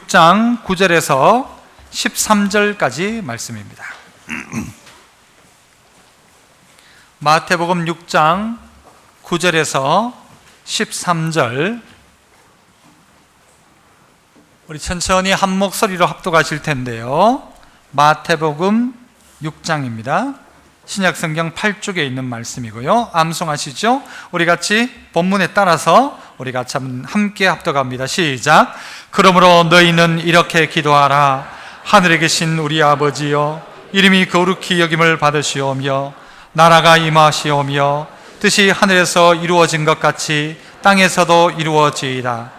6장 9절에서 13절까지 말씀입니다. 마태복음 6장 9절에서 13절, 우리 천천히 한 목소리로 합독하실 텐데요. 마태복음 6장입니다. 신약성경 8쪽에 있는 말씀이고요. 암송하시죠? 우리 같이 본문에 따라서 우리 같이 함께 합독합니다. 시작. 그러므로 너희는 이렇게 기도하라. 하늘에 계신 우리 아버지여, 이름이 거룩히 여김을 받으시오며 나라가 임하시오며 뜻이 하늘에서 이루어진 것 같이 땅에서도 이루어지이다.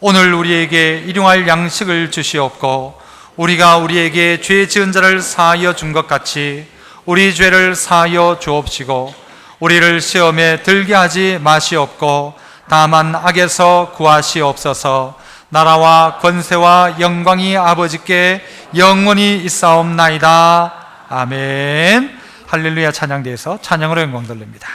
오늘 우리에게 일용할 양식을 주시옵고 우리가 우리에게 죄 지은 자를 사하여 준 것 같이 우리 죄를 사하여 주옵시고 우리를 시험에 들게 하지 마시옵고 다만 악에서 구하시옵소서. 나라와 권세와 영광이 아버지께 영원히 있사옵나이다. 아멘. 할렐루야. 찬양대에서 찬양으로 영광 돌립니다.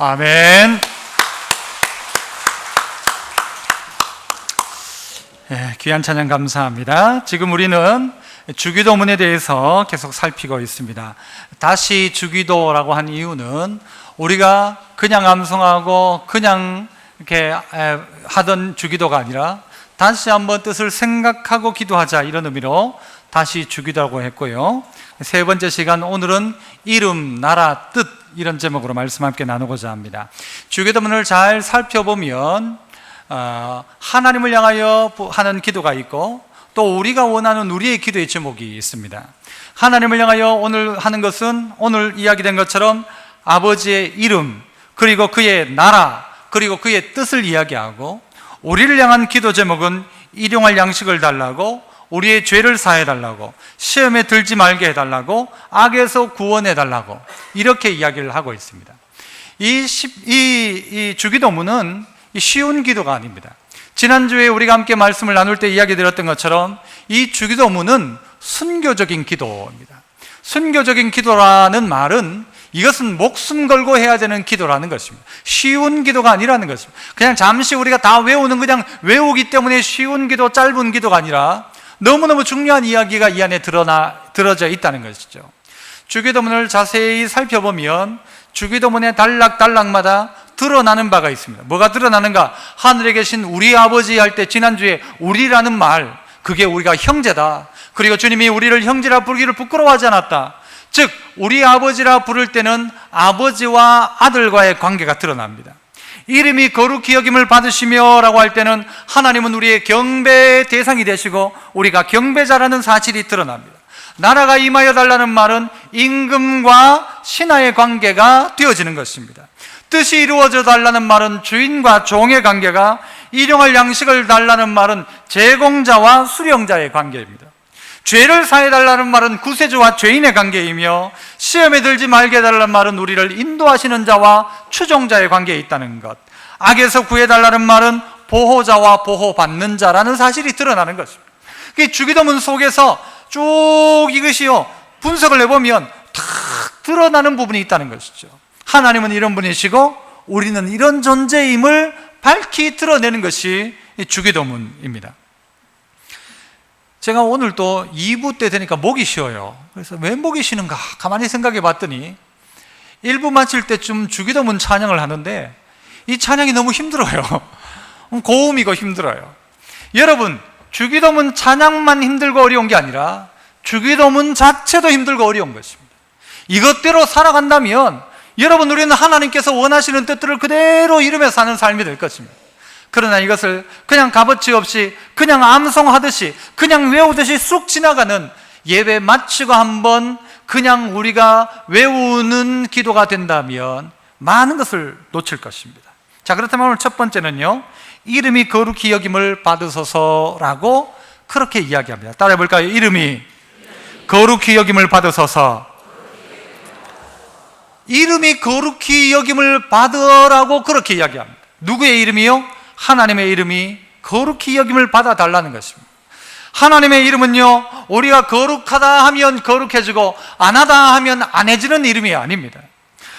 아멘. 귀한 찬양 감사합니다. 지금 우리는 주기도문에 대해서 계속 살피고 있습니다. 다시 주기도라고 한 이유는 우리가 그냥 암송하고 그냥 이렇게 하던 주기도가 아니라 다시 한번 뜻을 생각하고 기도하자, 이런 의미로 다시 주기도라고 했고요. 세 번째 시간 오늘은 이름, 나라, 뜻 이런 제목으로 말씀 함께 나누고자 합니다. 주기도문을 잘 살펴보면 하나님을 향하여 하는 기도가 있고 또 우리가 원하는 우리의 기도의 제목이 있습니다. 하나님을 향하여 오늘 하는 것은 오늘 이야기된 것처럼 아버지의 이름, 그리고 그의 나라, 그리고 그의 뜻을 이야기하고, 우리를 향한 기도 제목은 일용할 양식을 달라고, 우리의 죄를 사해달라고, 시험에 들지 말게 해달라고, 악에서 구원해달라고, 이렇게 이야기를 하고 있습니다. 이 주기도문은 쉬운 기도가 아닙니다. 지난주에 우리가 함께 말씀을 나눌 때 이야기 드렸던 것처럼 이 주기도문은 순교적인 기도입니다. 순교적인 기도라는 말은 이것은 목숨 걸고 해야 되는 기도라는 것입니다. 쉬운 기도가 아니라는 것입니다. 그냥 잠시 우리가 다 외우는 그냥 외우기 때문에 쉬운 기도, 짧은 기도가 아니라 너무너무 중요한 이야기가 이 안에 들어져 있다는 것이죠. 주기도문을 자세히 살펴보면 주기도문의 단락마다 드러나는 바가 있습니다. 뭐가 드러나는가? 하늘에 계신 우리 아버지 할 때 지난주에 우리라는 말, 그게 우리가 형제다. 그리고 주님이 우리를 형제라 부르기를 부끄러워하지 않았다. 즉 우리 아버지라 부를 때는 아버지와 아들과의 관계가 드러납니다. 이름이 거룩히 여김을 받으시며 라고 할 때는 하나님은 우리의 경배의 대상이 되시고 우리가 경배자라는 사실이 드러납니다. 나라가 임하여 달라는 말은 임금과 신하의 관계가 되어지는 것입니다. 뜻이 이루어져 달라는 말은 주인과 종의 관계가, 일용할 양식을 달라는 말은 제공자와 수령자의 관계입니다. 죄를 사해달라는 말은 구세주와 죄인의 관계이며, 시험에 들지 말게 해달라는 말은 우리를 인도하시는 자와 추종자의 관계에 있다는 것, 악에서 구해달라는 말은 보호자와 보호받는 자라는 사실이 드러나는 것입니다. 주기도문 속에서 쭉 이것이요 분석을 해보면 탁 드러나는 부분이 있다는 것이죠. 하나님은 이런 분이시고 우리는 이런 존재임을 밝히 드러내는 것이 주기도문입니다. 제가 오늘 또 2부 때 되니까 목이 쉬어요. 그래서 왜 목이 쉬는가 가만히 생각해 봤더니 1부 마칠 때쯤 주기도문 찬양을 하는데 이 찬양이 너무 힘들어요. 고음이고 힘들어요. 여러분, 주기도문 찬양만 힘들고 어려운 게 아니라 주기도문 자체도 힘들고 어려운 것입니다. 이것대로 살아간다면 여러분, 우리는 하나님께서 원하시는 뜻들을 그대로 이루며 사는 삶이 될 것입니다. 그러나 이것을 그냥 값어치 없이 그냥 암송하듯이 그냥 외우듯이 쑥 지나가는 예배 마치고 한번 그냥 우리가 외우는 기도가 된다면 많은 것을 놓칠 것입니다. 자, 그렇다면 오늘 첫 번째는요, 이름이 거룩히 여김을 받으소서라고 그렇게 이야기합니다. 따라해 볼까요? 이름이 거룩히 여김을 받으소서. 이름이 거룩히 여김을 받으라고 그렇게 이야기합니다. 누구의 이름이요? 하나님의 이름이 거룩히 여김을 받아달라는 것입니다. 하나님의 이름은요, 우리가 거룩하다 하면 거룩해지고 안 하다 하면 안 해지는 이름이 아닙니다.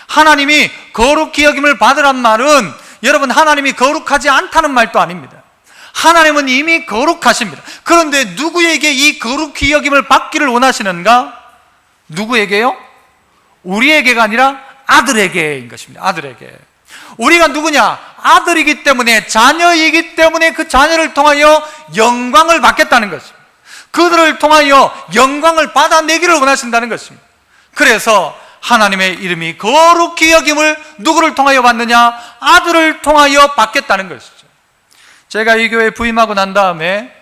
하나님이 거룩히 여김을 받으란 말은 여러분, 하나님이 거룩하지 않다는 말도 아닙니다. 하나님은 이미 거룩하십니다. 그런데 누구에게 이 거룩히 여김을 받기를 원하시는가? 누구에게요? 우리에게가 아니라 아들에게인 것입니다. 아들에게. 우리가 누구냐? 아들이기 때문에, 자녀이기 때문에 그 자녀를 통하여 영광을 받겠다는 것입니다. 그들을 통하여 영광을 받아내기를 원하신다는 것입니다. 그래서 하나님의 이름이 거룩히 여김을 누구를 통하여 받느냐? 아들을 통하여 받겠다는 것이죠. 제가 이 교회에 부임하고 난 다음에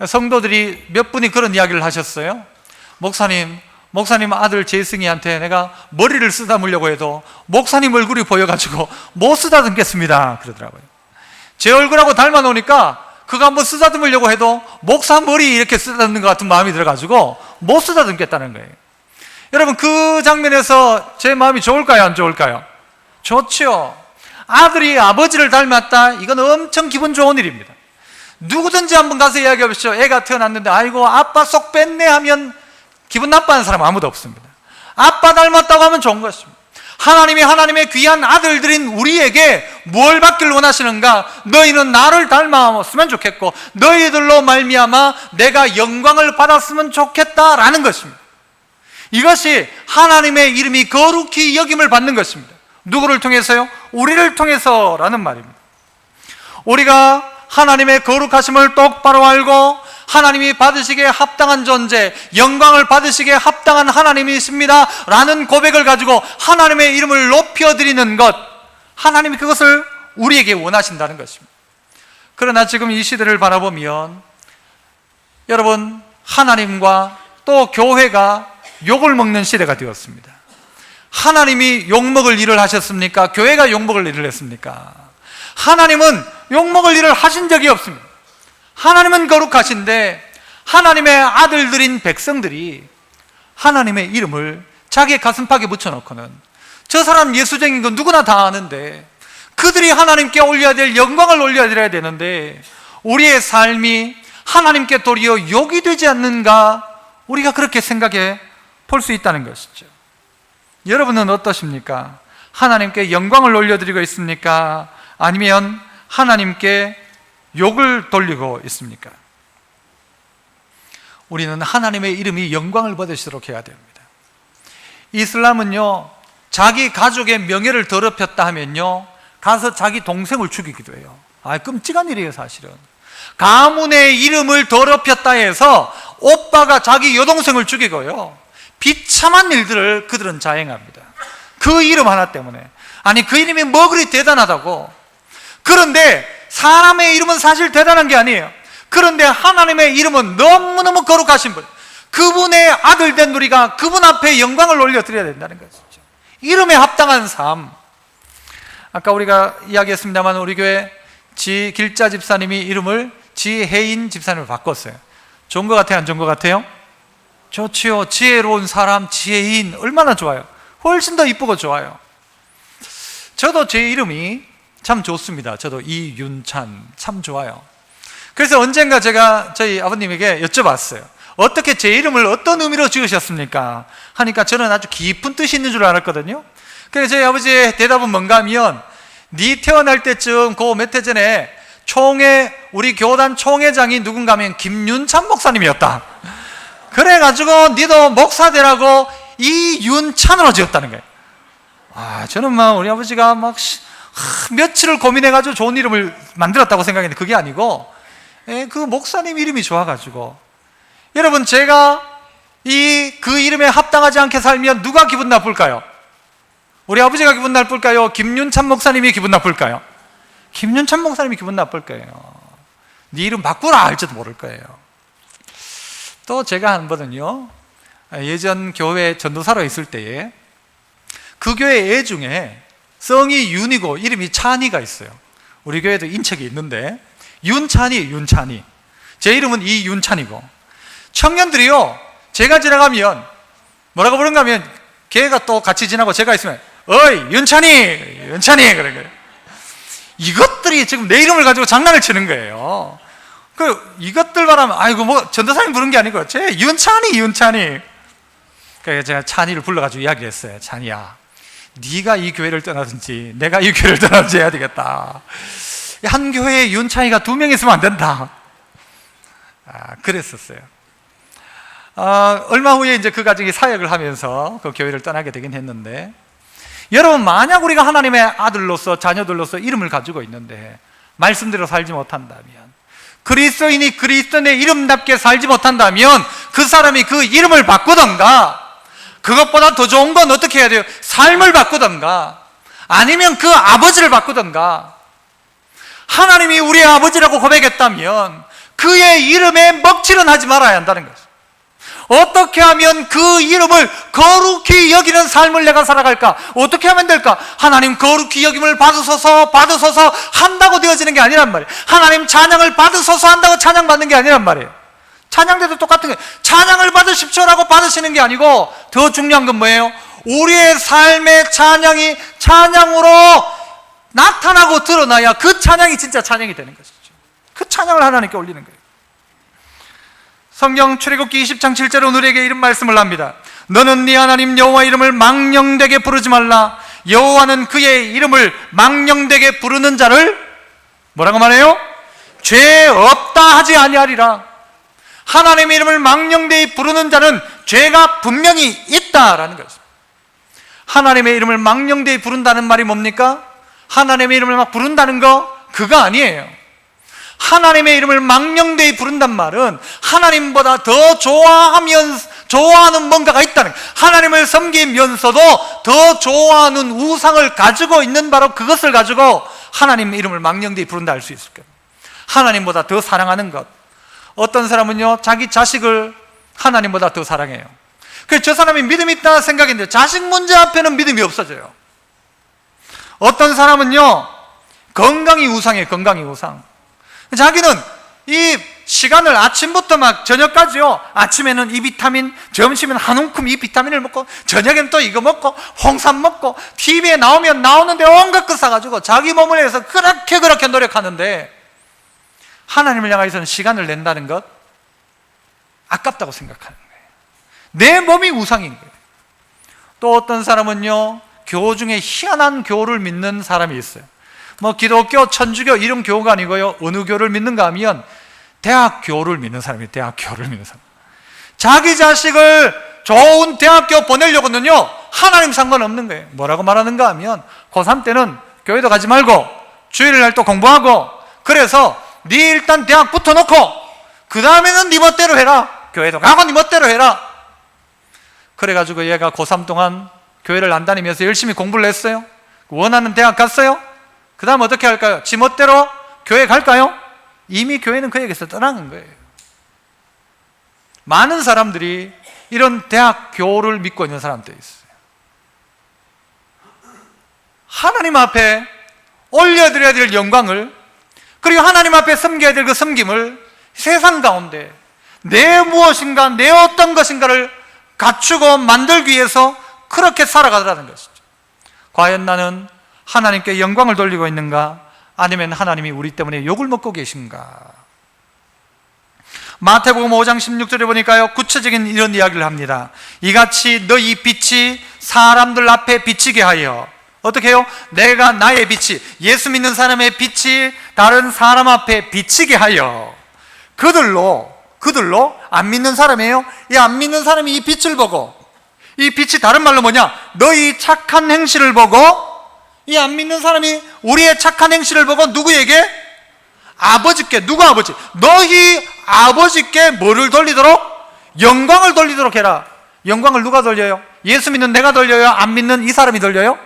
성도들이 몇 분이 그런 이야기를 하셨어요. 목사님 아들 재승이한테 내가 머리를 쓰다물려고 해도 목사님 얼굴이 보여가지고 못 쓰다듬겠습니다 그러더라고요. 제 얼굴하고 닮아 놓으니까 그거 한번 쓰다듬으려고 해도 목사 머리 이렇게 쓰다듬는 것 같은 마음이 들어가지고 못 쓰다듬겠다는 거예요. 여러분, 그 장면에서 제 마음이 좋을까요? 안 좋을까요? 좋죠. 아들이 아버지를 닮았다, 이건 엄청 기분 좋은 일입니다. 누구든지 한번 가서 이야기해 보시죠. 애가 태어났는데 아이고 아빠 쏙 뺐네 하면 기분 나빠하는 사람 아무도 없습니다. 아빠 닮았다고 하면 좋은 것입니다. 하나님이 하나님의 귀한 아들들인 우리에게 뭘 받기를 원하시는가? 너희는 나를 닮았으면 좋겠고 너희들로 말미암아 내가 영광을 받았으면 좋겠다라는 것입니다. 이것이 하나님의 이름이 거룩히 여김을 받는 것입니다. 누구를 통해서요? 우리를 통해서라는 말입니다. 우리가 하나님의 거룩하심을 똑바로 알고 하나님이 받으시기에 합당한 존재, 영광을 받으시기에 합당한 하나님이십니다 라는 고백을 가지고 하나님의 이름을 높여드리는 것, 하나님이 그것을 우리에게 원하신다는 것입니다. 그러나 지금 이 시대를 바라보면 여러분, 하나님과 또 교회가 욕을 먹는 시대가 되었습니다. 하나님이 욕먹을 일을 하셨습니까? 교회가 욕먹을 일을 했습니까? 하나님은 욕먹을 일을 하신 적이 없습니다. 하나님은 거룩하신데 하나님의 아들들인 백성들이 하나님의 이름을 자기의 가슴팍에 붙여놓고는, 저 사람 예수쟁인 거 누구나 다 아는데 그들이 하나님께 올려야 될 영광을 올려드려야 되는데 우리의 삶이 하나님께 도리어 욕이 되지 않는가, 우리가 그렇게 생각해 볼 수 있다는 것이죠. 여러분은 어떠십니까? 하나님께 영광을 올려드리고 있습니까? 아니면 하나님께 욕을 돌리고 있습니까? 우리는 하나님의 이름이 영광을 받으시도록 해야 됩니다. 이슬람은요, 자기 가족의 명예를 더럽혔다 하면요, 가서 자기 동생을 죽이기도 해요. 끔찍한 일이에요. 사실은 가문의 이름을 더럽혔다 해서 오빠가 자기 여동생을 죽이고요, 비참한 일들을 그들은 자행합니다. 그 이름 하나 때문에. 아니, 그 이름이 뭐 그리 대단하다고. 그런데 사람의 이름은 사실 대단한 게 아니에요. 그런데 하나님의 이름은 너무너무 거룩하신 분, 그분의 아들 된 우리가 그분 앞에 영광을 올려드려야 된다는 것이죠. 이름에 합당한 삶. 아까 우리가 이야기했습니다만 우리 교회 지길자 집사님이 이름을 지혜인 집사님을 바꿨어요. 좋은 것 같아요? 안 좋은 것 같아요? 좋지요. 지혜로운 사람, 지혜인, 얼마나 좋아요. 훨씬 더 이쁘고 좋아요. 저도 제 이름이 참 좋습니다. 저도 이윤찬 참 좋아요. 그래서 언젠가 제가 저희 아버님에게 여쭤봤어요. 어떻게 제 이름을 어떤 의미로 지으셨습니까? 하니까 저는 아주 깊은 뜻이 있는 줄 알았거든요. 그래서 저희 아버지의 대답은 뭔가 하면, 네 태어날 때쯤 그 몇 해 전에 우리 교단 총회장이 누군가 하면 김윤찬 목사님이었다. 그래가지고 니도 목사 되라고 이윤찬으로 지었다는 거예요. 저는 우리 아버지가 며칠을 고민해가지고 좋은 이름을 만들었다고 생각했는데 그게 아니고, 그 목사님 이름이 좋아가지고. 여러분, 제가 그 이름에 합당하지 않게 살면 누가 기분 나쁠까요? 우리 아버지가 기분 나쁠까요? 김윤찬 목사님이 기분 나쁠까요? 김윤찬 목사님이 기분 나쁠 거예요. 네 이름 바꾸라 할지도 모를 거예요. 또 제가 한 번은요, 예전 교회 전도사로 있을 때에 그 교회 애 중에 성이 윤이고 이름이 찬이가 있어요. 우리 교회도 인척이 있는데 윤찬이. 제 이름은 이윤찬이고, 청년들이요, 제가 지나가면 뭐라고 부른가 하면 걔가 또 같이 지나고 제가 있으면 어이 윤찬이 그런 거예요. 이것들이 지금 내 이름을 가지고 장난을 치는 거예요. 이것들 바라면 아이고 전도사님 부른 게 아니고 제 윤찬이. 그래서 제가 찬이를 불러가지고 이야기를 했어요. 찬이야, 네가 이 교회를 떠나든지 내가 이 교회를 떠나든지 해야 되겠다. 한 교회에 윤찬이가 2명 있으면 안 된다. 그랬었어요. 얼마 후에 이제 그 가족이 사역을 하면서 그 교회를 떠나게 되긴 했는데, 여러분, 만약 우리가 하나님의 아들로서 자녀들로서 이름을 가지고 있는데 말씀대로 살지 못한다면, 그리스도인이 그리스도인의 이름답게 살지 못한다면 그 사람이 그 이름을 바꾸던가, 그것보다 더 좋은 건 어떻게 해야 돼요? 삶을 바꾸던가, 아니면 그 아버지를 바꾸던가. 하나님이 우리의 아버지라고 고백했다면 그의 이름에 먹칠은 하지 말아야 한다는 거죠. 어떻게 하면 그 이름을 거룩히 여기는 삶을 내가 살아갈까? 어떻게 하면 될까? 하나님 거룩히 여김을 받으소서 한다고 되어지는 게 아니란 말이에요. 하나님 찬양을 받으소서 한다고 찬양받는 게 아니란 말이에요. 찬양대도 똑같은 거예요. 찬양을 받으십시오라고 받으시는 게 아니고, 더 중요한 건 뭐예요? 우리의 삶의 찬양이 찬양으로 나타나고 드러나야 그 찬양이 진짜 찬양이 되는 것이죠. 그 찬양을 하나님께 올리는 거예요. 성경 출애굽기 20장 7절에 우리에게 이런 말씀을 합니다. 너는 네 하나님 여호와 이름을 망령되게 부르지 말라. 여호와는 그의 이름을 망령되게 부르는 자를 뭐라고 말해요? 죄 없다 하지 아니하리라. 하나님의 이름을 망령되게 부르는 자는 죄가 분명히 있다라는 것입니다. 하나님의 이름을 망령되게 부른다는 말이 뭡니까? 하나님의 이름을 막 부른다는 거, 그거 아니에요. 하나님의 이름을 망령되이 부른단 말은 하나님보다 더 좋아하는 뭔가가 있다는 거예요. 하나님을 섬기면서도 더 좋아하는 우상을 가지고 있는 바로 그것을 가지고 하나님의 이름을 망령되이 부른다 할 수 있을 거예요. 하나님보다 더 사랑하는 것. 어떤 사람은요, 자기 자식을 하나님보다 더 사랑해요. 그래서 저 사람이 믿음이 있다 생각했는데 자식 문제 앞에는 믿음이 없어져요. 어떤 사람은요, 건강이 우상이에요. 건강이 우상. 자기는 이 시간을 아침부터 막 저녁까지요, 아침에는 이 비타민, 점심에는 한 움큼 이 비타민을 먹고, 저녁에는 또 이거 먹고, 홍삼 먹고, TV에 나오면 나오는데 온갖 거 사가지고 자기 몸을 위해서 그렇게 노력하는데 하나님을 향해서는 시간을 낸다는 것 아깝다고 생각하는 거예요. 내 몸이 우상인 거예요. 또 어떤 사람은요, 교우 중에 희한한 교우를 믿는 사람이 있어요. 뭐 기독교, 천주교 이런 교우가 아니고요, 어느 교를 믿는가 하면 대학 교우를 믿는 사람이에요. 대학 교우를 믿는 사람. 자기 자식을 좋은 대학교 보내려고는요, 하나님 상관없는 거예요. 뭐라고 말하는가 하면 고3 때는 교회도 가지 말고 주일날 또 공부하고, 그래서 네 일단 대학 붙어놓고 그 다음에는 네 멋대로 해라. 교회도 가고 네 멋대로 해라. 그래가지고 얘가 고3 동안 교회를 안 다니면서 열심히 공부를 했어요. 원하는 대학 갔어요. 그 다음 어떻게 할까요? 지 멋대로 교회 갈까요? 이미 교회는 그에게서 떠나는 거예요. 많은 사람들이 이런 대학 교우를 믿고 있는 사람들이 있어요. 하나님 앞에 올려드려야 될 영광을, 그리고 하나님 앞에 섬겨야 될 그 섬김을 세상 가운데 내 무엇인가, 내 어떤 것인가를 갖추고 만들기 위해서 그렇게 살아가더라는 것이죠. 과연 나는 하나님께 영광을 돌리고 있는가, 아니면 하나님이 우리 때문에 욕을 먹고 계신가? 마태복음 5장 16절에 보니까요, 구체적인 이런 이야기를 합니다. 이같이 너희 빛이 사람들 앞에 비치게 하여, 어떻게 해요? 내가 나의 빛이, 예수 믿는 사람의 빛이 다른 사람 앞에 비치게 하여 그들로 안 믿는 사람이에요. 이 안 믿는 사람이 이 빛을 보고, 이 빛이 다른 말로 뭐냐? 너희 착한 행실을 보고, 이 안 믿는 사람이 우리의 착한 행실을 보고 누구에게? 아버지께. 누구 아버지? 너희 아버지께 뭐를 돌리도록? 영광을 돌리도록 해라. 영광을 누가 돌려요? 예수 믿는 내가 돌려요? 안 믿는 이 사람이 돌려요?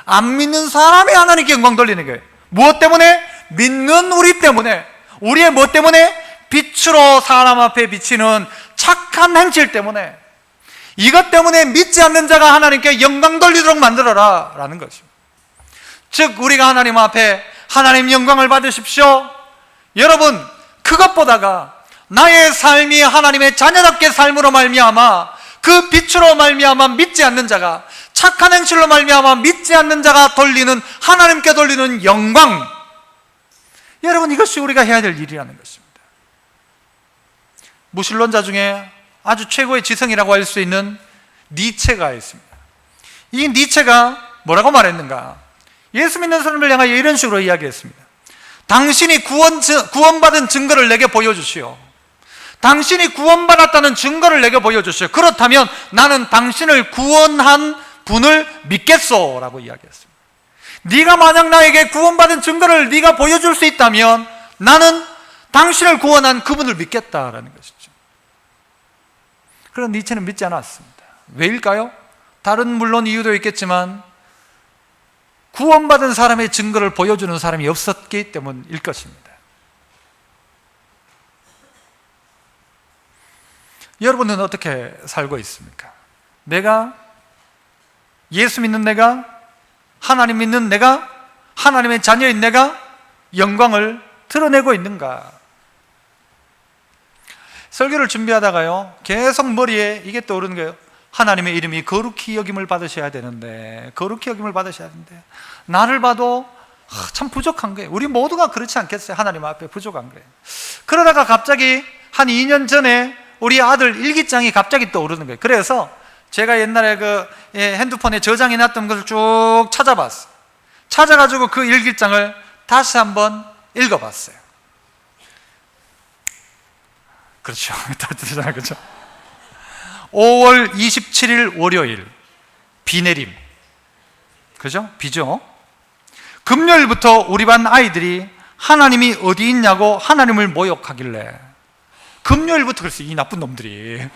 안 믿는 사람이 하나님께 영광 돌리는 거예요. 무엇 때문에? 믿는 우리 때문에. 우리의 뭐 때문에? 빛으로 사람 앞에 비치는 착한 행실 때문에. 이것 때문에 믿지 않는 자가 하나님께 영광 돌리도록 만들어라 라는 것입니다. 즉 우리가 하나님 앞에 하나님 영광을 받으십시오. 여러분, 그것보다가 나의 삶이 하나님의 자녀답게 삶으로 말미암아 그 빛으로 말미암아 믿지 않는 자가, 착한 행실로 말미암아 믿지 않는 자가 돌리는, 하나님께 돌리는 영광, 여러분, 이것이 우리가 해야 될 일이라는 것입니다. 무신론자 중에 아주 최고의 지성이라고 할 수 있는 니체가 있습니다. 이 니체가 뭐라고 말했는가? 예수 믿는 사람을 향하여 이런 식으로 이야기했습니다. 당신이 구원받은 증거를 내게 보여주시오. 당신이 구원받았다는 증거를 내게 보여주시오. 그렇다면 나는 당신을 구원한 분을 믿겠소 라고 이야기했습니다. 네가 만약 나에게 구원받은 증거를 네가 보여줄 수 있다면 나는 당신을 구원한 그분을 믿겠다라는 것이죠. 그런 니체는 믿지 않았습니다. 왜일까요? 다른 물론 이유도 있겠지만 구원받은 사람의 증거를 보여주는 사람이 없었기 때문일 것입니다. 여러분은 어떻게 살고 있습니까? 내가, 예수 믿는 내가, 하나님 믿는 내가, 하나님의 자녀인 내가 영광을 드러내고 있는가? 설교를 준비하다가요, 계속 머리에 이게 떠오르는 거예요. 하나님의 이름이 거룩히 여김을 받으셔야 되는데, 거룩히 여김을 받으셔야 되는데, 나를 봐도 참 부족한 거예요. 우리 모두가 그렇지 않겠어요? 하나님 앞에 부족한 거예요. 그러다가 갑자기 한 2년 전에 우리 아들 일기장이 갑자기 떠오르는 거예요. 그래서 제가 옛날에 그 핸드폰에 저장해 놨던 것을 쭉 찾아봤어요. 찾아가지고 그 일기장을 다시 한번 읽어봤어요. 그렇죠. 그렇죠. 5월 27일 월요일, 비 내림. 그죠? 비죠? 금요일부터 우리 반 아이들이 하나님이 어디 있냐고 하나님을 모욕하길래, 금요일부터 그랬어요. 이 나쁜 놈들이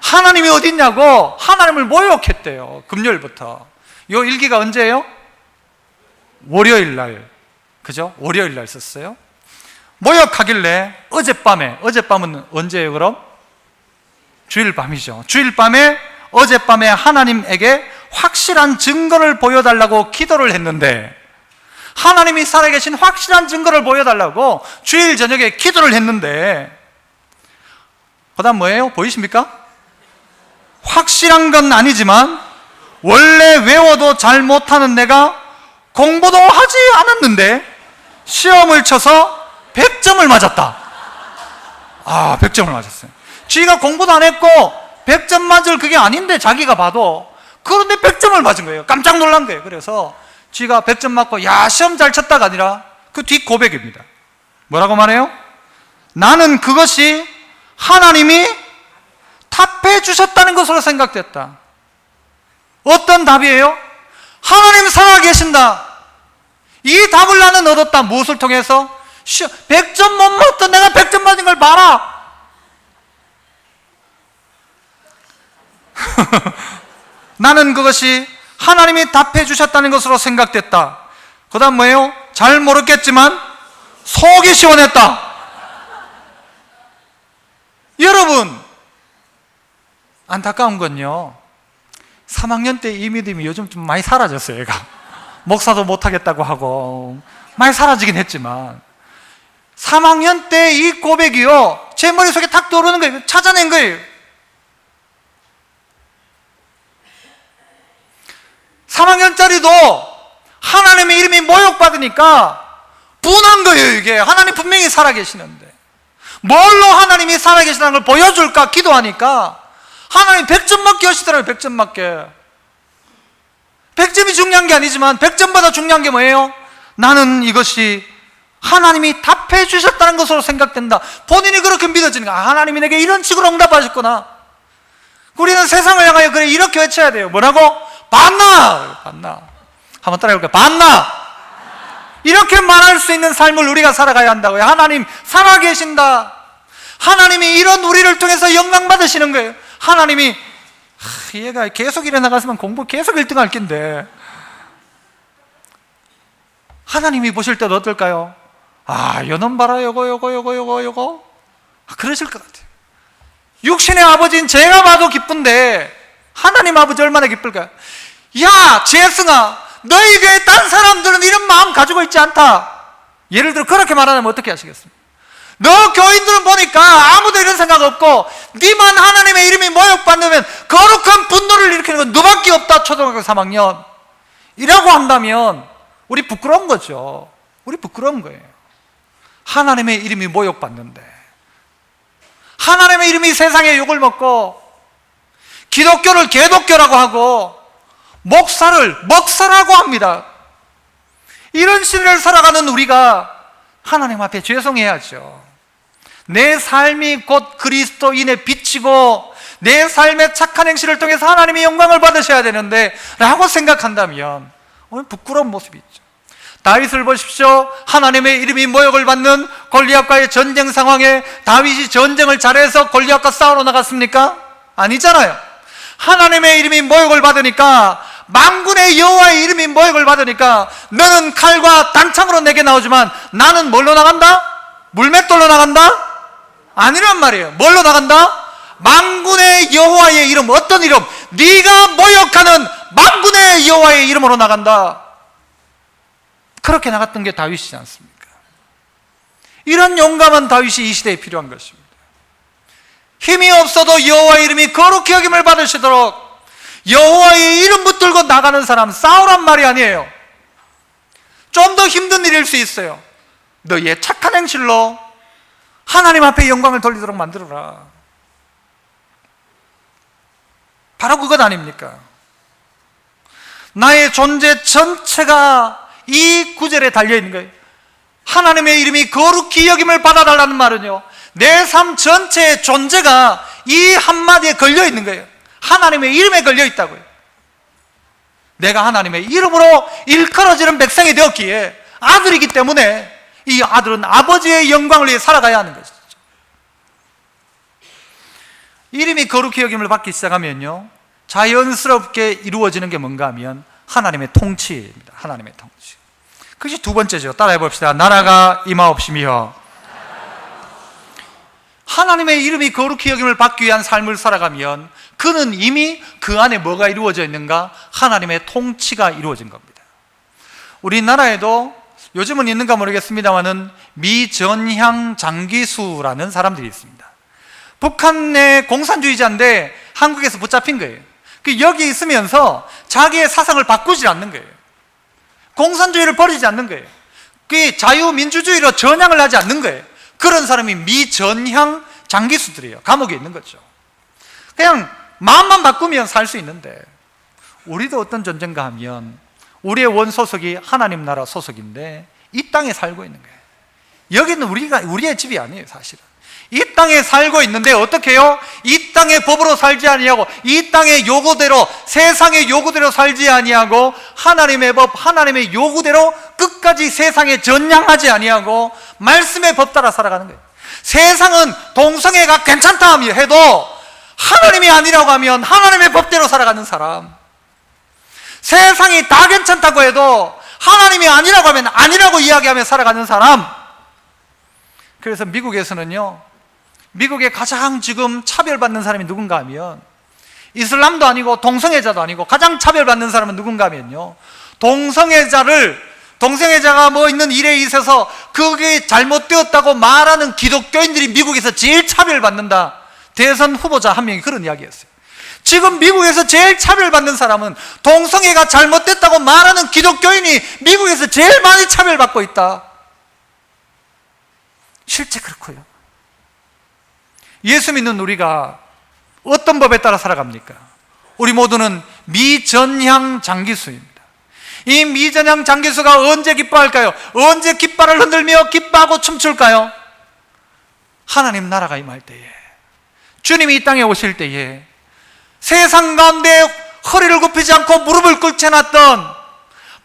하나님이 어디 있냐고 하나님을 모욕했대요. 금요일부터. 요 일기가 언제예요? 월요일 날, 그죠? 월요일 날 썼어요. 모욕하길래 어젯밤은 언제예요 그럼? 주일 밤이죠. 주일 밤에, 어젯밤에 하나님에게 확실한 증거를 보여달라고 기도를 했는데, 하나님이 살아계신 확실한 증거를 보여달라고 주일 저녁에 기도를 했는데, 그 다음 뭐예요? 보이십니까? 확실한 건 아니지만 원래 외워도 잘 못하는 내가 공부도 하지 않았는데 시험을 쳐서 100점을 맞았다. 100점을 맞았어요. 지가 공부도 안 했고 100점 맞을 그게 아닌데 자기가 봐도, 그런데 100점을 맞은 거예요. 깜짝 놀란 거예요. 그래서 지가 100점 맞고 야 시험 잘 쳤다가 아니라 그 뒷 고백입니다. 뭐라고 말해요? 나는 그것이 하나님이 답해 주셨다는 것으로 생각됐다. 어떤 답이에요? 하나님 살아계신다. 이 답을 나는 얻었다. 무엇을 통해서? 100점 못 맞던 내가 100점 맞은 걸 봐라. 나는 그것이 하나님이 답해 주셨다는 것으로 생각됐다. 그 다음 뭐예요? 잘 모르겠지만 속이 시원했다. 여러분, 안타까운 건요, 3학년 때 이 믿음이 요즘 좀 많이 사라졌어요. 얘가 목사도 못하겠다고 하고 많이 사라지긴 했지만, 3학년 때 이 고백이요 제 머릿속에 탁 떠오르는 거예요. 찾아낸 거예요. 3학년짜리도 하나님의 이름이 모욕받으니까 분한 거예요. 이게 하나님 분명히 살아계시는데 뭘로 하나님이 살아계시다는 걸 보여줄까 기도하니까 하나님 100점 맞게 하시더라고요. 100점 맞게. 100점이 중요한 게 아니지만 100점보다 중요한 게 뭐예요? 나는 이것이 하나님이 답해 주셨다는 것으로 생각된다. 본인이 그렇게 믿어지니까 하나님이 내게 이런 식으로 응답하셨구나. 우리는 세상을 향하여 그래 이렇게 외쳐야 돼요. 뭐라고? 봤나? 한번 따라해볼까요? 봤나? 이렇게 말할 수 있는 삶을 우리가 살아가야 한다고요. 하나님 살아계신다. 하나님이 이런 우리를 통해서 영광 받으시는 거예요. 하나님이 얘가 계속 일해 나갔으면 공부 계속 1등 할 낀데, 하나님이 보실 때도 어떨까요? 요놈 봐라, 요거 그러실 것 같아요. 육신의 아버지인 제가 봐도 기쁜데 하나님 아버지 얼마나 기쁠까요? 야 재승아, 너희 교회 딴 사람들은 이런 마음 가지고 있지 않다. 예를 들어 그렇게 말하면 어떻게 하시겠습니까? 너 교인들은 보니까 아무도 이런 생각 없고 네만 하나님의 이름이 모욕받으면 거룩한 분노를 일으키는 건 너밖에 없다. 초등학교 3학년 이라고 한다면 우리 부끄러운 거죠. 우리 부끄러운 거예요. 하나님의 이름이 모욕받는데, 하나님의 이름이 세상에 욕을 먹고 기독교를 개독교라고 하고 목사를 먹사라고 합니다. 이런 시대를 살아가는 우리가 하나님 앞에 죄송해야죠. 내 삶이 곧 그리스도인의 빛이고 내 삶의 착한 행실을 통해서 하나님의 영광을 받으셔야 되는데 라고 생각한다면 부끄러운 모습이 있죠. 다윗을 보십시오. 하나님의 이름이 모욕을 받는 골리앗과의 전쟁 상황에 다윗이 전쟁을 잘해서 골리앗과 싸우러 나갔습니까? 아니잖아요. 하나님의 이름이 모욕을 받으니까, 만군의 여호와의 이름이 모욕을 받으니까 너는 칼과 단창으로 내게 나오지만 나는 뭘로 나간다? 물맷돌로 나간다? 아니란 말이에요. 뭘로 나간다? 만군의 여호와의 이름. 어떤 이름? 네가 모욕하는 만군의 여호와의 이름으로 나간다. 그렇게 나갔던 게 다윗이지 않습니까? 이런 용감한 다윗이 이 시대에 필요한 것입니다. 힘이 없어도 여호와의 이름이 거룩히 여김을 받으시도록 여호와의 이름 붙들고 나가는 사람, 싸우란 말이 아니에요. 좀 더 힘든 일일 수 있어요. 너희의 착한 행실로 하나님 앞에 영광을 돌리도록 만들어라. 바로 그것 아닙니까? 나의 존재 전체가 이 구절에 달려있는 거예요. 하나님의 이름이 거룩히 여김을 받아달라는 말은요, 내 삶 전체의 존재가 이 한마디에 걸려있는 거예요. 하나님의 이름에 걸려있다고요. 내가 하나님의 이름으로 일컬어지는 백성이 되었기에, 아들이기 때문에 이 아들은 아버지의 영광을 위해 살아가야 하는 것이죠. 이름이 거룩히 여김을 받기 시작하면요, 자연스럽게 이루어지는 게 뭔가 하면 하나님의 통치입니다. 하나님의 통치. 그것이 두 번째죠. 따라해 봅시다. 나라가 임하옵시며. 하나님의 이름이 거룩히 여김을 받기 위한 삶을 살아가면 그는 이미 그 안에 뭐가 이루어져 있는가? 하나님의 통치가 이루어진 겁니다. 우리나라에도 요즘은 있는가 모르겠습니다만은 미전향 장기수라는 사람들이 있습니다. 북한의 공산주의자인데 한국에서 붙잡힌 거예요. 여기 있으면서 자기의 사상을 바꾸지 않는 거예요. 공산주의를 버리지 않는 거예요. 그 자유민주주의로 전향을 하지 않는 거예요. 그런 사람이 미전향 장기수들이에요. 감옥에 있는 거죠. 그냥 마음만 바꾸면 살 수 있는데, 우리도 어떤 존재인가 하면 우리의 원소속이 하나님 나라 소속인데 이 땅에 살고 있는 거예요. 여기는 우리의 집이 아니에요. 사실은 이 땅에 살고 있는데 어떻게 해요? 이 땅의 법으로 살지 아니하고 이 땅의 요구대로, 세상의 요구대로 살지 아니하고 하나님의 법, 하나님의 요구대로 끝까지 세상에 전향하지 아니하고 말씀의 법 따라 살아가는 거예요. 세상은 동성애가 괜찮다 해도 하나님이 아니라고 하면 하나님의 법대로 살아가는 사람, 세상이 다 괜찮다고 해도 하나님이 아니라고 하면 아니라고 이야기하며 살아가는 사람. 그래서 미국에서는요, 미국에 가장 지금 차별받는 사람이 누군가 하면 이슬람도 아니고 동성애자도 아니고 가장 차별받는 사람은 누군가 하면요, 동성애자가 뭐 있는 일에 있어서 그게 잘못되었다고 말하는 기독교인들이 미국에서 제일 차별받는다. 대선 후보자 한 명이 그런 이야기였어요. 지금 미국에서 제일 차별받는 사람은 동성애가 잘못됐다고 말하는 기독교인이 미국에서 제일 많이 차별받고 있다. 실제 그렇고요. 예수 믿는 우리가 어떤 법에 따라 살아갑니까? 우리 모두는 미전향 장기수입니다. 이 미전향 장기수가 언제 기뻐할까요? 언제 깃발을 흔들며 기뻐하고 춤출까요? 하나님 나라가 임할 때에, 주님이 이 땅에 오실 때에, 세상 가운데 허리를 굽히지 않고 무릎을 꿇혀놨던,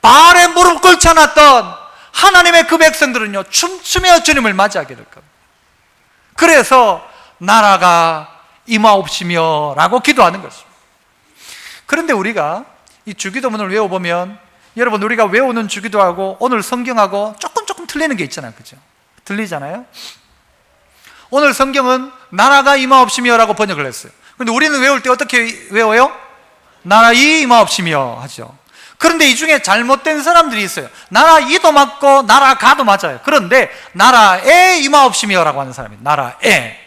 발에 무릎 꿇혀놨던 하나님의 그 백성들은요, 춤추며 주님을 맞이하게 될 겁니다. 그래서 나라가 임하옵시며 라고 기도하는 것입니다. 그런데 우리가 이 주기도문을 외워보면, 여러분, 우리가 외우는 주기도하고 오늘 성경하고 조금 틀리는 게 있잖아요. 그죠? 들리잖아요? 오늘 성경은 나라가 임하옵시며 라고 번역을 했어요. 근데 우리는 외울 때 어떻게 외워요? 나라이 임하옵시며 하죠. 그런데 이 중에 잘못된 사람들이 있어요. 나라이도 맞고 나라가도 맞아요. 그런데 나라에 임하옵시며 라고 하는 사람이 나라에,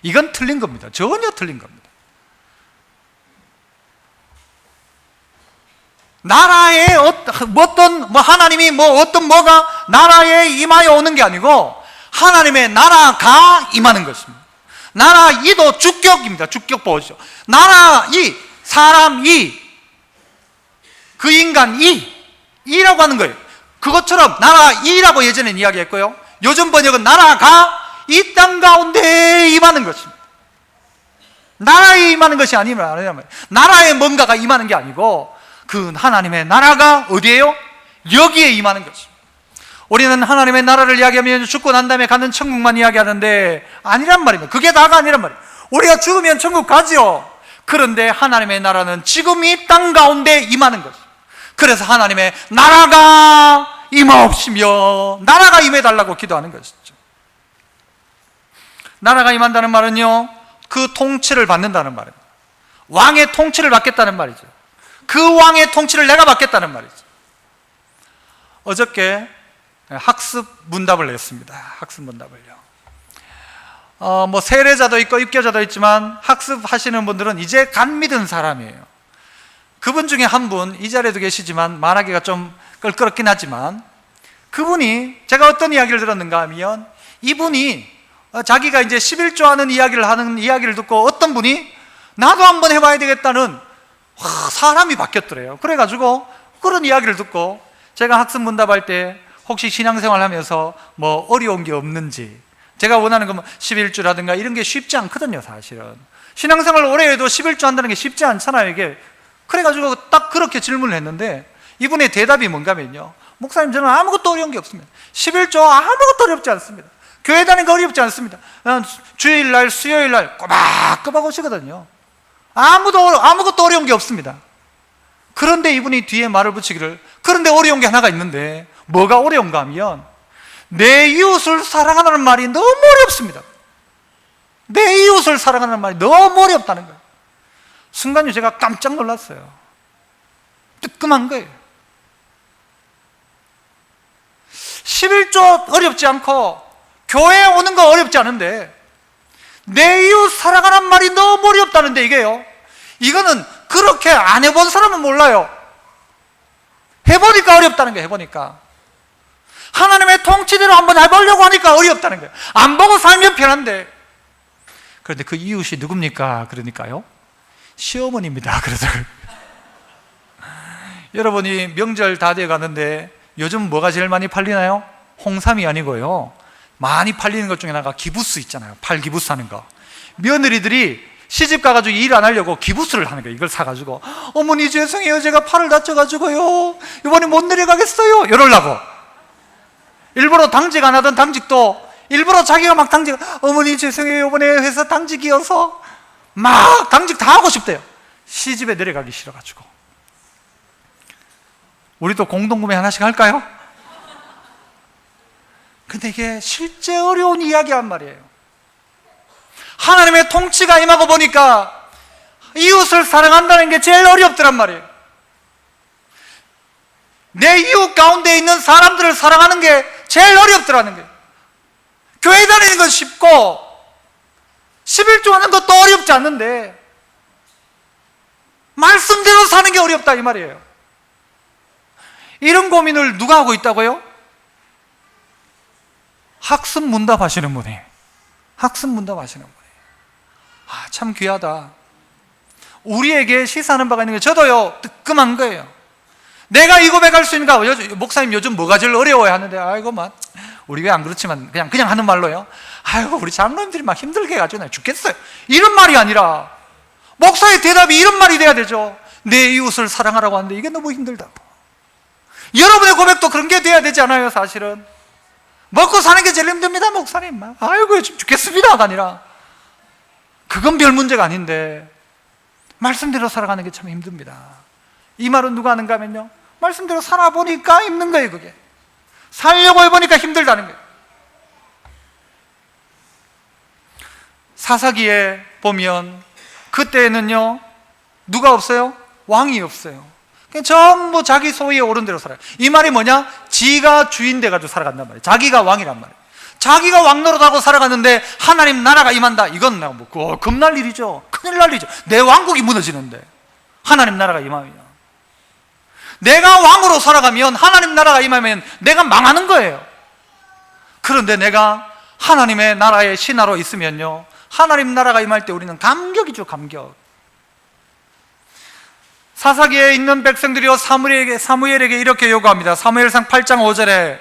이건 틀린 겁니다. 전혀 틀린 겁니다. 나라에 하나님이 뭐가 나라에 임하여 오는 게 아니고 하나님의 나라가 임하는 것입니다. 나라이도 주격입니다. 주격 보죠. 나라이, 사람이, 그 인간 이라고 하는 거예요. 그것처럼 나라이라고 예전엔 이야기했고요, 요즘 번역은 나라가 이 땅 가운데 임하는 것입니다. 나라에 임하는 것이 아니면 나라에 뭔가가 임하는 게 아니고 그 하나님의 나라가 어디예요? 여기에 임하는 것입니다. 우리는 하나님의 나라를 이야기하면 죽고 난 다음에 가는 천국만 이야기하는데 아니란 말입니다. 그게 다가 아니란 말이에요. 우리가 죽으면 천국 가지요. 그런데 하나님의 나라는 지금 이 땅 가운데 임하는 것입니다. 그래서 하나님의 나라가 임하옵시며, 나라가 임해달라고 기도하는 것이죠. 나라가 임한다는 말은요, 그 통치를 받는다는 말입니다. 왕의 통치를 받겠다는 말이죠. 그 왕의 통치를 내가 받겠다는 말이죠. 어저께 학습 문답을 냈습니다. 학습 문답을요. 뭐 세례자도 있고 입교자도 있지만 학습하시는 분들은 이제 간 믿은 사람이에요. 그분 중에 한 분 이 자리에도 계시지만 말하기가 좀 껄끄럽긴 하지만, 그분이 제가 어떤 이야기를 들었는가 하면, 이분이 자기가 이제 11조 하는 이야기를 듣고 어떤 분이 나도 한번 해봐야 되겠다는 사람이 바뀌었더래요. 그래가지고 그런 이야기를 듣고 제가 학습 문답할 때 혹시 신앙생활 하면서 뭐 어려운 게 없는지, 제가 원하는 건 11주라든가 이런 게 쉽지 않거든요. 사실은 신앙생활 오래 해도 11주 한다는 게 쉽지 않잖아요, 이게. 그래가지고 딱 그렇게 질문을 했는데 이분의 대답이 뭔가 하면요, 목사님, 저는 아무것도 어려운 게 없습니다. 11조 아무것도 어렵지 않습니다. 교회 다니는 거 어렵지 않습니다. 주일날, 수요일날 꼬박꼬박 오시거든요. 아무것도 어려운 게 없습니다. 그런데 이분이 뒤에 말을 붙이기를, 그런데 어려운 게 하나가 있는데, 뭐가 어려운가 하면 내 이웃을 사랑하는 말이 너무 어렵습니다. 내 이웃을 사랑하는 말이 너무 어렵다는 거예요. 순간에 제가 깜짝 놀랐어요. 뜨끔한 거예요. 11조 어렵지 않고 교회에 오는 거 어렵지 않은데 내 이웃 사랑하는 말이 너무 어렵다는데, 이거는 그렇게 안 해본 사람은 몰라요. 해보니까 어렵다는 거예요. 해보니까 하나님의 통치대로 한번 해보려고 하니까 어렵다는 거예요. 안 보고 살면 편한데. 그런데 그 이웃이 누굽니까? 그러니까요, 시어머니입니다. 그러더라고요. 여러분이 명절 다 돼 가는데 요즘 뭐가 제일 많이 팔리나요? 홍삼이 아니고요, 많이 팔리는 것 중에 하나가 기부스 있잖아요. 팔기부스 하는 거. 며느리들이 시집 가가지고 일 안 하려고 기부스를 하는 거예요. 이걸 사가지고, 어머니 죄송해요, 제가 팔을 다쳐가지고요, 이번에 못 내려가겠어요, 이러려고 일부러 당직 안 하던 당직도 일부러 자기가 막 당직, 어머니 죄송해요, 이번에 회사 당직이어서 막 당직 다 하고 싶대요. 시집에 내려가기 싫어가지고. 우리도 공동구매 하나씩 할까요? 근데 이게 실제 어려운 이야기란 말이에요. 하나님의 통치가 임하고 보니까 이웃을 사랑한다는 게 제일 어렵더란 말이에요. 내 이웃 가운데 있는 사람들을 사랑하는 게 제일 어렵더라는 거예요. 교회 다니는 건 쉽고 11조 하는 것도 어렵지 않는데 말씀대로 사는 게 어렵다, 이 말이에요. 이런 고민을 누가 하고 있다고요? 학습문답 하시는 분이. 학습문답 하시는 분이. 참 귀하다. 우리에게 시사하는 바가 있는 게, 저도요 뜨끔한 거예요. 내가 이 고백할 수 있는가? 목사님 요즘 뭐가 제일 어려워요? 하는데, 아이고 우리 왜 안 그렇지만 그냥 하는 말로요, 아이고 우리 장로님들이 막 힘들게 해가지고 나 죽겠어요, 이런 말이 아니라 목사의 대답이 이런 말이 돼야 되죠. 내 이웃을 사랑하라고 하는데 이게 너무 힘들다고. 여러분의 고백도 그런 게 돼야 되지 않아요? 사실은 먹고 사는 게 제일 힘듭니다, 목사님. 아이고 죽겠습니다가 아니라, 그건 별 문제가 아닌데 말씀대로 살아가는 게 참 힘듭니다. 이 말은 누가 하는가 하면요, 말씀대로 살아보니까 힘든 거예요. 그게 살려고 해보니까 힘들다는 거예요. 사사기에 보면 그때는요 누가 없어요? 왕이 없어요. 그냥 전부 자기 소위에 오른 대로 살아요. 이 말이 뭐냐? 지가 주인 돼가지고 살아간단 말이에요. 자기가 왕이란 말이에요. 자기가 왕 노릇하고 살아가는데 하나님 나라가 임한다, 이건 뭐 겁날 일이죠. 큰일 날 일이죠. 내 왕국이 무너지는데 하나님 나라가 임하면, 내가 왕으로 살아가면 하나님 나라가 임하면 내가 망하는 거예요. 그런데 내가 하나님의 나라의 신하로 있으면요, 하나님 나라가 임할 때 우리는 감격이죠, 감격. 사사기에 있는 백성들이요 사무엘에게 이렇게 요구합니다. 사무엘상 8장 5절에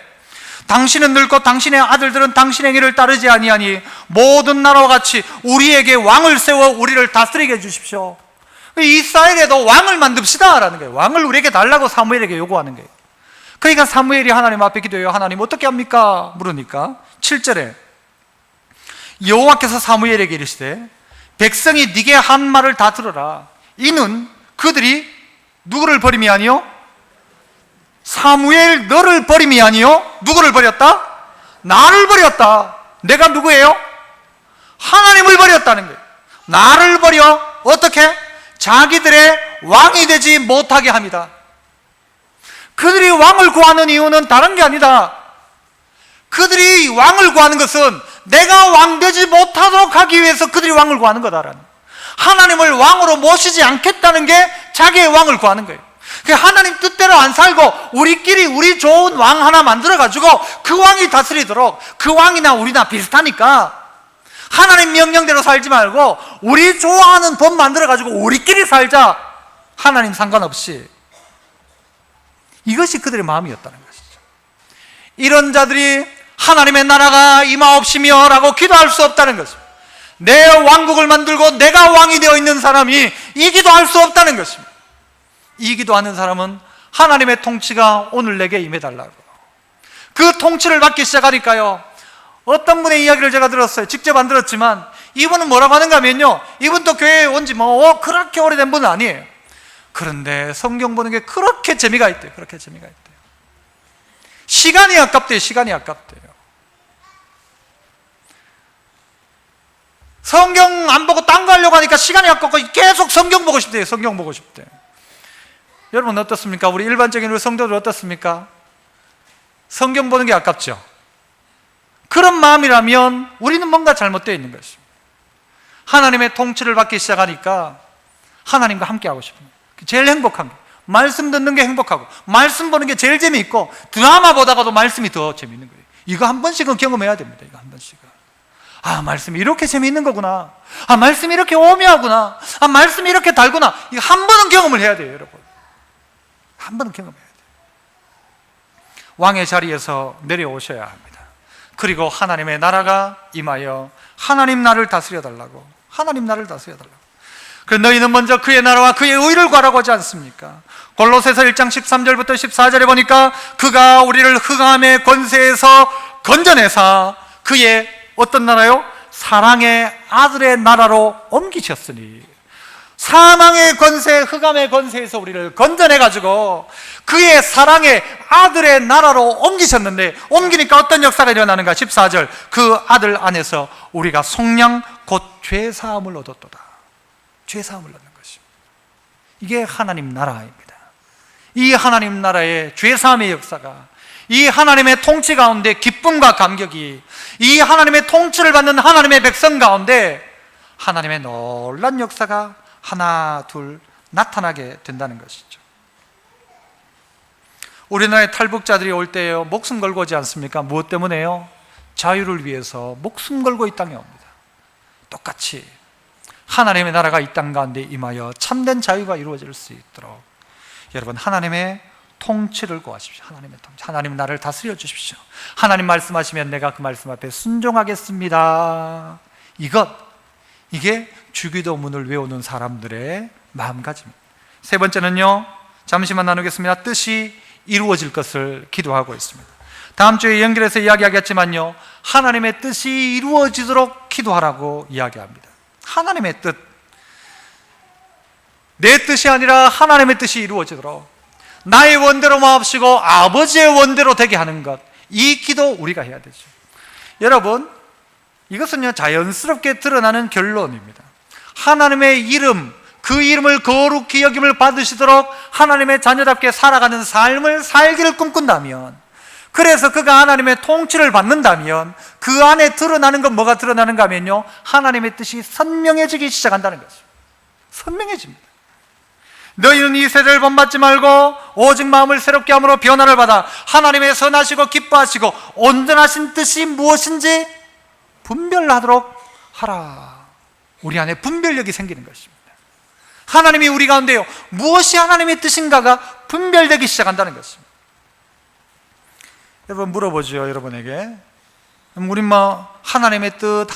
당신은 늙고 당신의 아들들은 당신의 길을 따르지 아니하니 모든 나라와 같이 우리에게 왕을 세워 우리를 다스리게 해주십시오. 이스라엘에도 왕을 만듭시다 라는 거예요. 왕을 우리에게 달라고 사무엘에게 요구하는 거예요. 그러니까 사무엘이 하나님 앞에 기도해요. 하나님 어떻게 합니까? 물으니까 7절에 여호와께서 사무엘에게 이르시되 백성이 네게 한 말을 다 들어라. 이는 그들이 누구를 버림이 아니요? 사무엘 너를 버림이 아니요? 누구를 버렸다? 나를 버렸다. 내가 누구예요? 하나님을 버렸다는 거예요. 나를 버려 어떻게? 자기들의 왕이 되지 못하게 합니다. 그들이 왕을 구하는 이유는 다른 게 아니다. 그들이 왕을 구하는 것은 내가 왕 되지 못하도록 하기 위해서 그들이 왕을 구하는 거다라는, 하나님을 왕으로 모시지 않겠다는 게 자기의 왕을 구하는 거예요. 하나님 뜻대로 안 살고 우리끼리 우리 좋은 왕 하나 만들어가지고 그 왕이 다스리도록, 그 왕이나 우리나 비슷하니까 하나님 명령대로 살지 말고 우리 좋아하는 법 만들어가지고 우리끼리 살자, 하나님 상관없이. 이것이 그들의 마음이었다는 것이죠. 이런 자들이 하나님의 나라가 임하옵시며 라고 기도할 수 없다는 것입니다. 내 왕국을 만들고 내가 왕이 되어 있는 사람이 이 기도할 수 없다는 것입니다. 이 기도하는 사람은 하나님의 통치가 오늘 내게 임해달라고. 그 통치를 받기 시작하니까요, 어떤 분의 이야기를 제가 들었어요. 직접 안 들었지만 이분은 뭐라고 하는가 하면요, 이분도 교회에 온 지 그렇게 오래된 분은 아니에요. 그런데 성경 보는 게 그렇게 재미가 있대요. 그렇게 재미가 있대요. 시간이 아깝대요. 시간이 아깝대요. 성경 안 보고 딴 거 하려고 하니까 시간이 아깝고 계속 성경 보고 싶대요. 성경 보고 싶대요. 여러분 어떻습니까? 우리 일반적인 우리 성도들 어떻습니까? 성경 보는 게 아깝죠? 그런 마음이라면 우리는 뭔가 잘못되어 있는 것입니다. 하나님의 통치를 받기 시작하니까 하나님과 함께 하고 싶은 거예요. 제일 행복한 게 말씀 듣는 게 행복하고, 말씀 보는 게 제일 재미있고, 드라마 보다가도 말씀이 더 재미있는 거예요. 이거 한 번씩은 경험해야 됩니다. 이거 한 번씩은. 아, 말씀이 이렇게 재미있는 거구나. 아, 말씀이 이렇게 오묘하구나. 아, 말씀이 이렇게 달구나. 이거 한 번은 경험을 해야 돼요, 여러분. 한 번은 경험해야 돼요. 왕의 자리에서 내려오셔야 합니다. 그리고 하나님의 나라가 임하여 하나님 나를 다스려 달라고. 하나님 나를 다스려 달라고. 그래서 너희는 먼저 그의 나라와 그의 의를 구하라고 하지 않습니까? 골로새서 1장 13절부터 14절에 보니까 그가 우리를 흑암의 권세에서 건져내사 그의 어떤 나라요? 사랑의 아들의 나라로 옮기셨으니, 사망의 권세, 흑암의 권세에서 우리를 건져내가지고 그의 사랑의 아들의 나라로 옮기셨는데, 옮기니까 어떤 역사가 일어나는가? 14절, 그 아들 안에서 우리가 속량 곧 죄사함을 얻었도다. 죄사함을 얻는 것입니다. 이게 하나님 나라입니다. 이 하나님 나라의 죄사함의 역사가, 이 하나님의 통치 가운데 기쁨과 감격이, 이 하나님의 통치를 받는 하나님의 백성 가운데 하나님의 놀라운 역사가 하나 둘 나타나게 된다는 것이죠. 우리나라의 탈북자들이 올 때요, 목숨 걸고 오지 않습니까? 무엇 때문에요? 자유를 위해서 목숨 걸고 이 땅에 옵니다. 똑같이 하나님의 나라가 이 땅 가운데 임하여 참된 자유가 이루어질 수 있도록 여러분, 하나님의 통치를 구하십시오. 하나님의 통치, 하나님 나를 다스려 주십시오. 하나님 말씀하시면 내가 그 말씀 앞에 순종하겠습니다. 이게 주기도문을 외우는 사람들의 마음가짐입니다. 세 번째는요, 잠시만 나누겠습니다. 뜻이 이루어질 것을 기도하고 있습니다. 다음 주에 연결해서 이야기하겠지만요, 하나님의 뜻이 이루어지도록 기도하라고 이야기합니다. 하나님의 뜻, 내 뜻이 아니라 하나님의 뜻이 이루어지도록, 나의 원대로 마옵시고 아버지의 원대로 되게 하는 것, 이 기도 우리가 해야 되죠. 여러분, 이것은요 자연스럽게 드러나는 결론입니다. 하나님의 이름, 그 이름을 거룩히 여김을 받으시도록 하나님의 자녀답게 살아가는 삶을 살기를 꿈꾼다면, 그래서 그가 하나님의 통치를 받는다면 그 안에 드러나는 건 뭐가 드러나는가 하면요, 하나님의 뜻이 선명해지기 시작한다는 것이죠. 선명해집니다. 너희는 이 세대를 본받지 말고 오직 마음을 새롭게 함으로 변화를 받아 하나님의 선하시고 기뻐하시고 온전하신 뜻이 무엇인지 분별하도록 하라. 우리 안에 분별력이 생기는 것입니다. 하나님이 우리 가운데요, 무엇이 하나님의 뜻인가가 분별되기 시작한다는 것입니다. 여러분 물어보죠. 여러분에게 우리 하나님의 뜻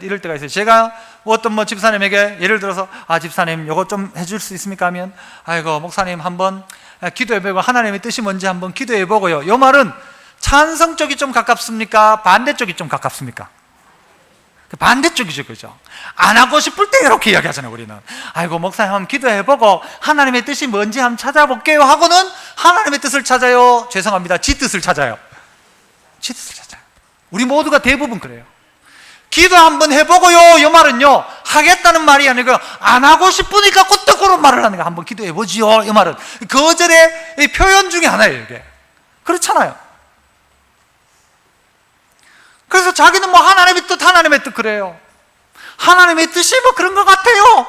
이럴 때가 있어요. 제가 어떤 집사님에게 예를 들어서 집사님 이거 좀 해줄 수 있습니까 하면, 아이고 목사님 한번 기도해보고 하나님의 뜻이 뭔지 한번 기도해보고요. 이 말은 찬성 쪽이 좀 가깝습니까? 반대 쪽이 좀 가깝습니까? 반대쪽이죠, 그죠? 안 하고 싶을 때 이렇게 이야기하잖아요. 우리는 아이고 목사님 한번 기도해보고 하나님의 뜻이 뭔지 한번 찾아볼게요 하고는 하나님의 뜻을 찾아요? 죄송합니다, 지 뜻을 찾아요. 지 뜻을 찾아요. 우리 모두가 대부분 그래요. 기도 한번 해보고요, 이 말은요 하겠다는 말이 아니고 안 하고 싶으니까 그런 말을 하는 거야. 한번 기도해보지요, 이 말은 거절의 표현 중에 하나예요. 이게 그렇잖아요. 그래서 자기는 하나님의 뜻 그래요. 하나님의 뜻이 그런 것 같아요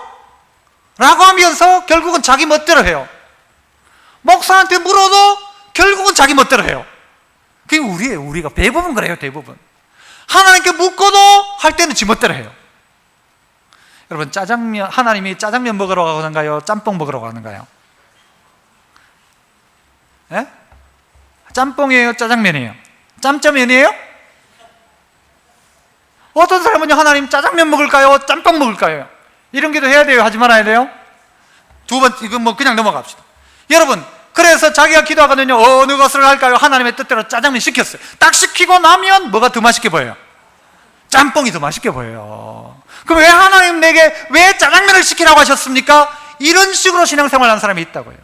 라고 하면서 결국은 자기 멋대로 해요. 목사한테 물어도 결국은 자기 멋대로 해요. 그게 우리예요. 우리가 대부분 그래요. 대부분 하나님께 묻고도 할 때는 지 멋대로 해요. 여러분, 하나님이 짜장면 먹으러 가는가요? 짬뽕 먹으러 가는가요? 예? 짬뽕이에요? 짜장면이에요? 짬짜면이에요? 어떤 사람은요, 하나님 짜장면 먹을까요? 짬뽕 먹을까요? 이런 기도 해야 돼요? 하지 말아야 돼요? 두 번, 이건 그냥 넘어갑시다. 여러분, 그래서 자기가 기도하거든요. 어느 것을 할까요? 하나님의 뜻대로 짜장면 시켰어요. 딱 시키고 나면 뭐가 더 맛있게 보여요? 짬뽕이 더 맛있게 보여요. 그럼 왜 하나님 내게 왜 짜장면을 시키라고 하셨습니까? 이런 식으로 신앙생활 하는 사람이 있다고요.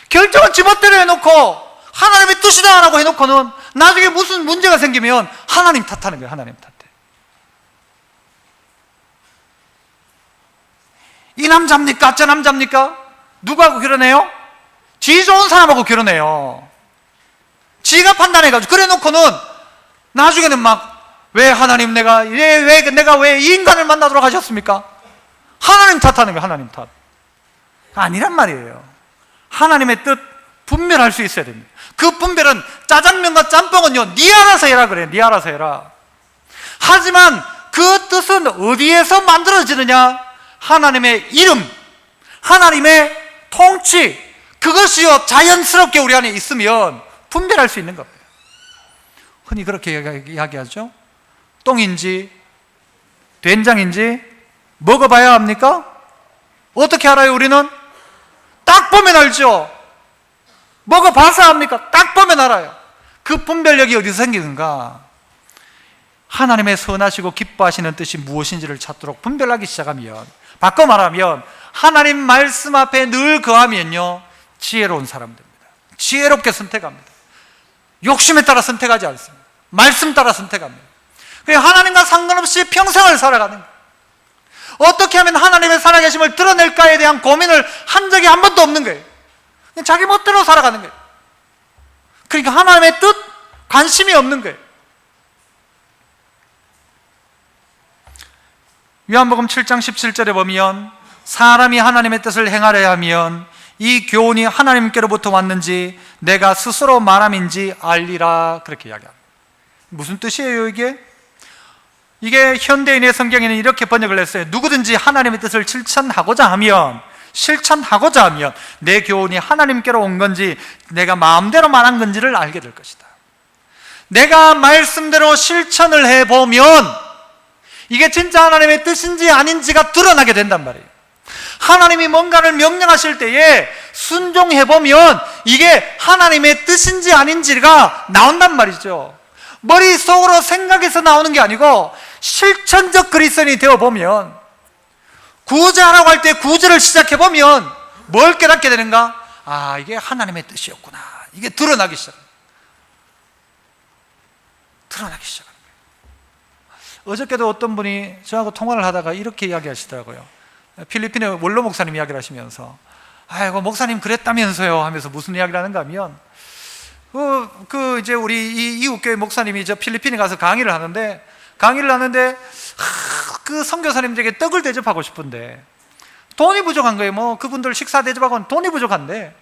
결정은 지멋대로 해놓고 하나님의 뜻이다 라고 해놓고는 나중에 무슨 문제가 생기면 하나님 탓하는 거예요. 하나님 탓해. 이 남자입니까? 저 남자입니까? 누구하고 결혼해요? 지 좋은 사람하고 결혼해요. 지가 판단해가지고 그래 놓고는 나중에는 막 왜 하나님 내가 왜 이 인간을 만나도록 하셨습니까? 하나님 탓하는 거예요. 하나님 탓. 아니란 말이에요. 하나님의 뜻 분별할 수 있어야 됩니다. 그 분별은 짜장면과 짬뽕은요, 네 알아서 해라 그래요. 네 알아서 해라. 하지만 그 뜻은 어디에서 만들어지느냐? 하나님의 이름, 하나님의 통치, 그것이요 자연스럽게 우리 안에 있으면 분별할 수 있는 겁니다. 흔히 그렇게 이야기하죠. 똥인지 된장인지 먹어봐야 합니까? 어떻게 알아요? 우리는 딱 보면 알죠. 먹어봐서 합니까? 딱 보면 알아요. 그 분별력이 어디서 생기는가? 하나님의 선하시고 기뻐하시는 뜻이 무엇인지를 찾도록 분별하기 시작하면, 바꿔 말하면 하나님 말씀 앞에 늘 거하면요 지혜로운 사람 됩니다. 지혜롭게 선택합니다. 욕심에 따라 선택하지 않습니다. 말씀 따라 선택합니다. 하나님과 상관없이 평생을 살아가는 거예요. 어떻게 하면 하나님의 살아계심을 드러낼까에 대한 고민을 한 적이 한 번도 없는 거예요. 그냥 자기 멋대로 살아가는 거예요. 그러니까 하나님의 뜻, 관심이 없는 거예요. 요한복음 7장 17절에 보면 사람이 하나님의 뜻을 행하려 하면 이 교훈이 하나님께로부터 왔는지 내가 스스로 말함인지 알리라, 그렇게 이야기합니다. 무슨 뜻이에요 이게? 이게 현대인의 성경에는 이렇게 번역을 했어요. 누구든지 하나님의 뜻을 실천하고자 하면 내 교훈이 하나님께로 온 건지 내가 마음대로 말한 건지를 알게 될 것이다. 내가 말씀대로 실천을 해보면 이게 진짜 하나님의 뜻인지 아닌지가 드러나게 된단 말이에요. 하나님이 뭔가를 명령하실 때에 순종해보면 이게 하나님의 뜻인지 아닌지가 나온단 말이죠. 머릿속으로 생각해서 나오는 게 아니고 실천적 그리스도인이 되어보면, 구제하라고 할 때 구제를 시작해보면 뭘 깨닫게 되는가? 아, 이게 하나님의 뜻이었구나. 이게 드러나기 시작합니다. 드러나기 시작합니다. 어저께도 어떤 분이 저하고 통화를 하다가 이렇게 이야기하시더라고요. 필리핀의 원로 목사님 이야기를 하시면서 아이고 목사님 그랬다면서요 하면서 무슨 이야기를 하는가 하면 이제 우리 이 이웃교회 목사님이 저 필리핀에 가서 강의를 하는데 그 선교사님들에게 떡을 대접하고 싶은데 돈이 부족한 거예요. 뭐 그분들 식사 대접하고는 돈이 부족한데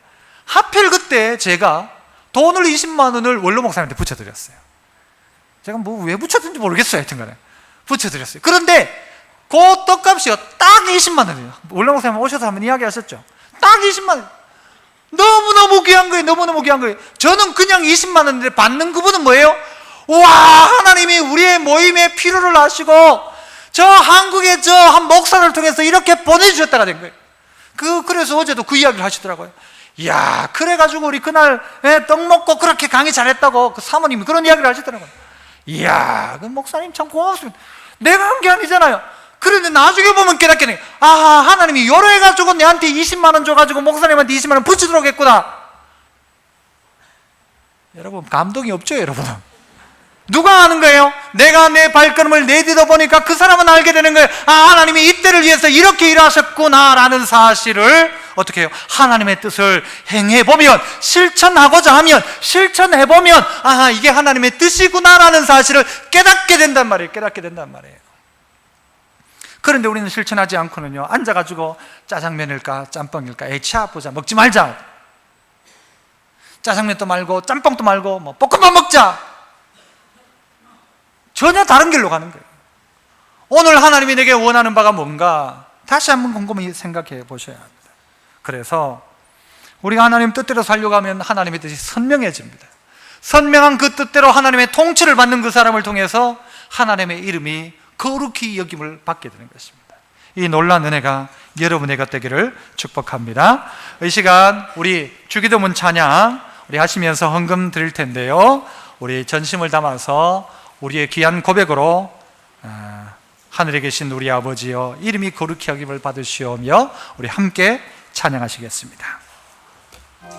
하필 그때 제가 돈을 20만 원을 원로 목사님한테 붙여드렸어요. 제가 뭐 왜 붙였는지 모르겠어요. 하여튼간에 붙여드렸어요. 그런데 그 떡값이요 딱 20만 원이에요. 원로 목사님 오셔서 한번 이야기하셨죠. 딱 20만 원. 너무너무 귀한 거예요. 너무너무 귀한 거예요. 저는 그냥 20만 원인데 받는 그분은 뭐예요? 와, 하나님이 우리의 모임에 필요를 하시고 저 한국의 저 한 목사를 통해서 이렇게 보내주셨다가 된 거예요. 그래서 어제도 그 이야기를 하시더라고요. 이야, 그래가지고 우리 그날 떡 먹고 그렇게 강의 잘했다고 그 사모님이 그런 이야기를 하시더라고요. 이야, 그 목사님 참 고맙습니다. 내가 한 게 아니잖아요. 그런데 나중에 보면 깨닫겠네. 아하, 하나님이 요러 해가지고 내한테 20만 원 줘가지고 목사님한테 20만 원 붙이도록 했구나. 여러분 감동이 없죠 여러분? 누가 아는 거예요? 내가 내 발걸음을 내딛어 보니까 그 사람은 알게 되는 거예요. 아, 하나님이 이때를 위해서 이렇게 일하셨구나 라는 사실을 어떻게 해요? 하나님의 뜻을 행해보면, 실천하고자 하면, 실천해보면 아, 이게 하나님의 뜻이구나 라는 사실을 깨닫게 된단 말이에요. 깨닫게 된단 말이에요. 그런데 우리는 실천하지 않고는요 앉아가지고 짜장면일까 짬뽕일까 에차 보자 먹지 말자, 짜장면도 말고 짬뽕도 말고 뭐 볶음밥 먹자, 전혀 다른 길로 가는 거예요. 오늘 하나님이 내게 원하는 바가 뭔가 다시 한번 곰곰이 생각해 보셔야 합니다. 그래서 우리가 하나님 뜻대로 살려고 하면 하나님의 뜻이 선명해집니다. 선명한 그 뜻대로 하나님의 통치를 받는 그 사람을 통해서 하나님의 이름이 거룩히 여김을 받게 되는 것입니다. 이 놀라운 은혜가 여러분에게 되기를 축복합니다. 이 시간 우리 주기도문 찬양 우리 하시면서 헌금 드릴 텐데요, 우리 전심을 담아서 우리의 귀한 고백으로 하늘에 계신 우리 아버지여 이름이 거룩히 여김을 받으시오며 우리 함께 찬양하시겠습니다.